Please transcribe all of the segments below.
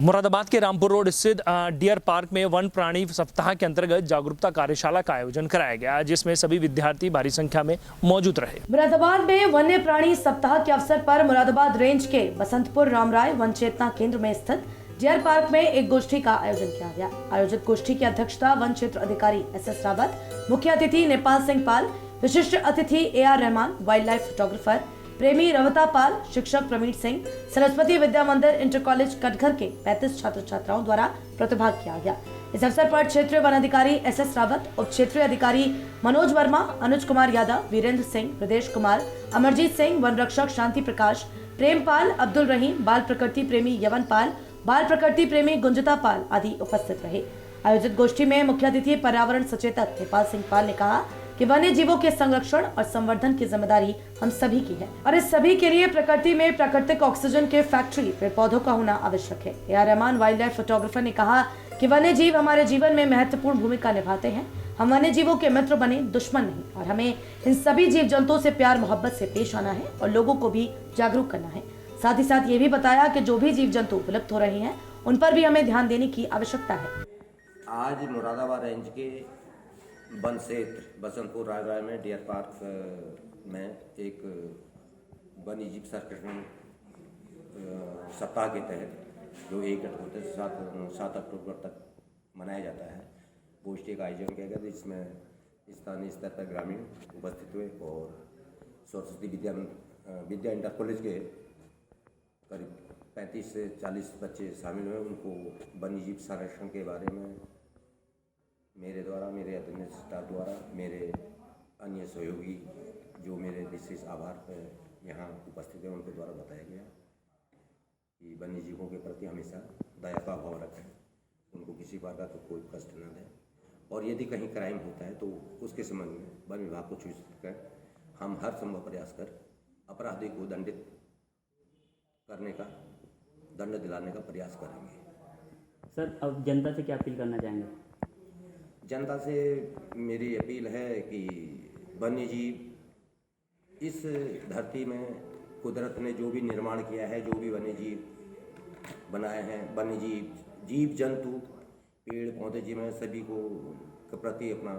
मुरादाबाद के रामपुर रोड स्थित deer park में वन प्राणी सप्ताह के अंतर्गत जागरूकता कार्यशाला का आयोजन कराया गया, जिसमें सभी विद्यार्थी भारी संख्या में मौजूद रहे। मुरादाबाद में वन्य प्राणी सप्ताह के अवसर पर मुरादाबाद रेंज के बसंतपुर रामराय वन चेतना केंद्र में स्थित डियर पार्क में एक गोष्ठी का आयोजन किया गया। आयोजित गोष्ठी की अध्यक्षता वन क्षेत्र अधिकारी SS रावत, मुख्य अतिथि नेपाल सिंह पाल, विशिष्ट अतिथि AR Rahman, wild life photographer प्रेमी रवता पाल, शिक्षक प्रवीण सिंह, सरस्वती विद्या मंदिर इंटर कॉलेज कटघर के 35 छात्र छात्राओं द्वारा प्रतिभाग किया गया। इस अवसर पर क्षेत्रीय वन अधिकारी SS रावत, उप क्षेत्रीय अधिकारी मनोज वर्मा, अनुज कुमार यादव, वीरेंद्र सिंह, प्रदेश कुमार, अमरजीत सिंह, वन रक्षक शांति प्रकाश, प्रेम पाल, अब्दुल रहीम, बाल प्रकृति प्रेमी यवन पाल, बाल प्रकृति प्रेमी गुंजता पाल आदि उपस्थित रहे। आयोजित गोष्ठी में मुख्य अतिथि पर्यावरण सचेतक नेपाल सिंह पाल ने कहा कि वन्य जीवों के संरक्षण और संवर्धन की जिम्मेदारी हम सभी की है और इस सभी के लिए प्रकृति में प्राकृतिक ऑक्सीजन के फैक्ट्री पेड़ पौधों का होना आवश्यक है। AR Rahman, wild life photographer ने कहा कि वन्य जीव हमारे जीवन में महत्वपूर्ण भूमिका निभाते हैं। हम वन्य जीवों के मित्र बने, दुश्मन नहीं, और हमें इन सभी जीव जंतुओं से प्यार मोहब्बत से पेश आना है और लोगों को भी जागरूक करना है। साथ ही साथ ये भी बताया कि जो भी जीव जंतु विलुप्त हो रहे हैं उन पर भी हमें ध्यान देने की आवश्यकता है। आज मुरादाबाद रेंज के वन क्षेत्र बसंतपुर रामराय में डियर पार्क में एक वन्य जीव संरक्षण सप्ताह के तहत जो 1 अक्टूबर से 7 अक्टूबर तक मनाया जाता है, गोष्ठी का आयोजन किया गया, जिसमें स्थानीय स्तर पर ग्रामीण उपस्थित हुए और सरस्वती विद्या इंटर कॉलेज के करीब 35 से 40 बच्चे शामिल हुए। उनको वन्य जीव संरक्षण के बारे में मेरे द्वारा, मेरे अध्ययन स्टाफ द्वारा, मेरे अन्य सहयोगी जो मेरे विशेष आभार यहाँ उपस्थित हैं उनके द्वारा बताया गया कि वन्य जीवों के प्रति हमेशा दया का भाव रखें, उनको किसी प्रकार का कोई कष्ट न दें, और यदि कहीं क्राइम होता है तो उसके संबंध में वन विभाग को सूचित कर हम हर संभव प्रयास कर अपराधी को दंडित करने का, दंड दिलाने का प्रयास करेंगे। सर, अब जनता से क्या अपील करना चाहेंगे? जनता से मेरी अपील है कि वन्य जीव इस धरती में कुदरत ने जो भी निर्माण किया है, जो भी वन्य जीव बनाए हैं, वन्य जीव जंतु पेड़ पौधे जिनमें सभी को के प्रति अपना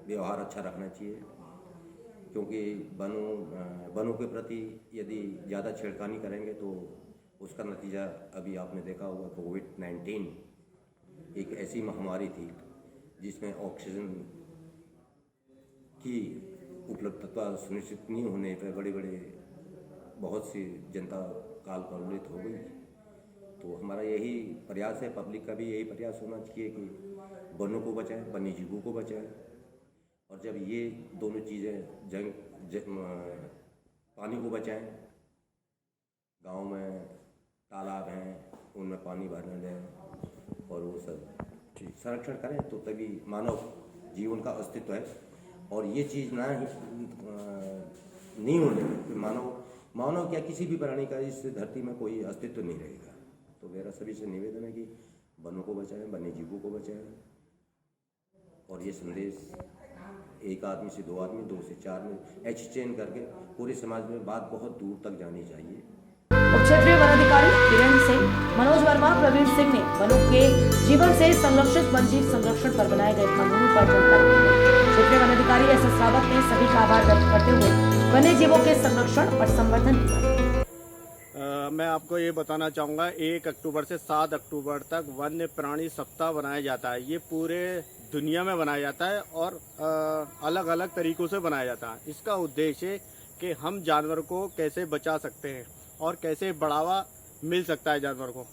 व्यवहार अच्छा रखना चाहिए, क्योंकि वनों के प्रति यदि ज़्यादा छेड़खानी करेंगे तो उसका नतीजा अभी आपने देखा होगा। कोविड-19 एक ऐसी महामारी थी जिसमें ऑक्सीजन की उपलब्धता सुनिश्चित नहीं होने पर बड़े बहुत सी जनता काल प्रभावित हो गई। तो हमारा यही प्रयास है, पब्लिक का भी यही प्रयास होना चाहिए कि वनों को बचाएं, वन्य जीवों को बचाएं, और जब ये दोनों चीज़ें पानी को बचाएं, गांव में तालाब हैं उनमें पानी भरने दें और वो सब संरक्षण करें, तो तभी मानव जीवन का अस्तित्व है। और ये चीज़ ना ही नहीं होने दें, मानव क्या किसी भी प्राणी का इस धरती में कोई अस्तित्व नहीं रहेगा। तो मेरा सभी से निवेदन है कि वनों को बचाएं, वन्य जीवों को बचाएं, और ये संदेश एक आदमी से 2 आदमी, 2 से 4 में एक्सचेंज करके पूरे समाज में बात बहुत दूर तक जानी चाहिए। क्षेत्रीय वन अधिकारी वीरेंद्र सिंह, मनोज वर्मा, प्रवीण सिंह ने वनों के जीवन से संरक्षित वन जीव संरक्षण पर बनाए गए कानूनों पर जानकारी दी। क्षेत्रीय वन अधिकारी SS रावत ने सभी का आभार व्यक्त करते हुए वन्य जीवों के संरक्षण और संवर्धन की बात की। मैं आपको ये बताना चाहूँगा, 1 अक्टूबर से 7 अक्टूबर तक वन्य प्राणी सप्ताह बनाया जाता है। ये पूरे दुनिया में बनाया जाता है और अलग अलग तरीकों से बनाया जाता है। इसका उद्देश्य कि हम जानवर को कैसे बचा सकते हैं और कैसे बढ़ावा मिल सकता है जानवर को,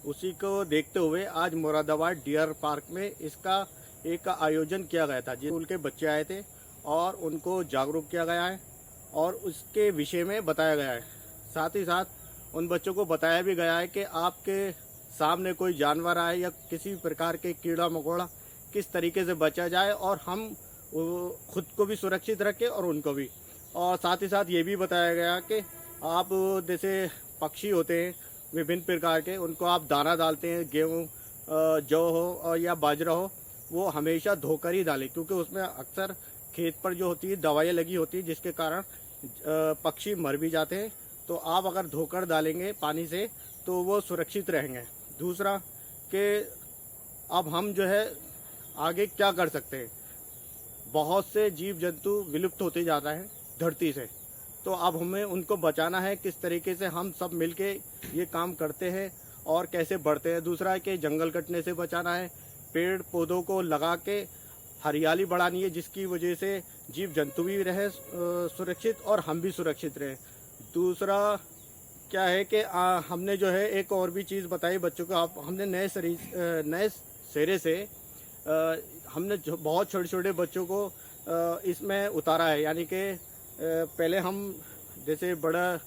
उसी को देखते हुए आज मुरादाबाद डियर पार्क में इसका एक आयोजन किया गया था। स्कूल के बच्चे आए थे और उनको जागरूक किया गया है और उसके विषय में बताया गया है। साथ ही साथ उन बच्चों को बताया भी गया है कि आपके सामने कोई जानवर आए या किसी प्रकार के कीड़ा मकोड़ा किस तरीके से बचा जाए और हम खुद को भी सुरक्षित रखें और उनको भी। और साथ ही साथ ये भी बताया गया कि आप जैसे पक्षी होते हैं विभिन्न प्रकार के, उनको आप दाना डालते हैं, गेहूँ, जौ हो या बाजरा हो, वो हमेशा धोकर ही डालें, क्योंकि उसमें अक्सर खेत पर जो होती है दवाइयाँ लगी होती है, जिसके कारण पक्षी मर भी जाते हैं। तो आप अगर धोकर डालेंगे पानी से तो वो सुरक्षित रहेंगे। दूसरा कि अब हम जो है आगे क्या कर सकते हैं, बहुत से जीव जंतु विलुप्त होते जाता है धरती से, तो अब हमें उनको बचाना है। किस तरीके से हम सब मिलके ये काम करते हैं और कैसे बढ़ते हैं। दूसरा है कि जंगल कटने से बचाना है, पेड़ पौधों को लगा के हरियाली बढ़ानी है, जिसकी वजह से जीव जंतु भी रहे सुरक्षित और हम भी सुरक्षित रहे। दूसरा क्या है कि हमने जो है एक और भी चीज़ बताई बच्चों को। हमने नए सिरे से हमने बहुत छोटे छोटे बच्चों को इसमें उतारा है। यानी कि पहले हम जैसे बड़ा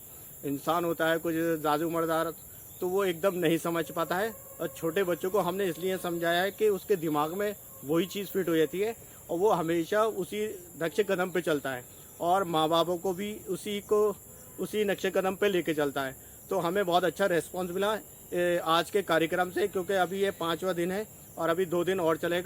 इंसान होता है, कुछ जादू मर्दार, तो वो एकदम नहीं समझ पाता है, और छोटे बच्चों को हमने इसलिए समझाया है कि उसके दिमाग में वही चीज़ फिट हो जाती है और वो हमेशा उसी नक्शे कदम पे चलता है, और माँ बापों को भी उसी नक्शे कदम पे लेके चलता है। तो हमें बहुत अच्छा रिस्पॉन्स मिला आज के कार्यक्रम से, क्योंकि अभी ये 5वां दिन है और अभी 2 दिन और चलेगा।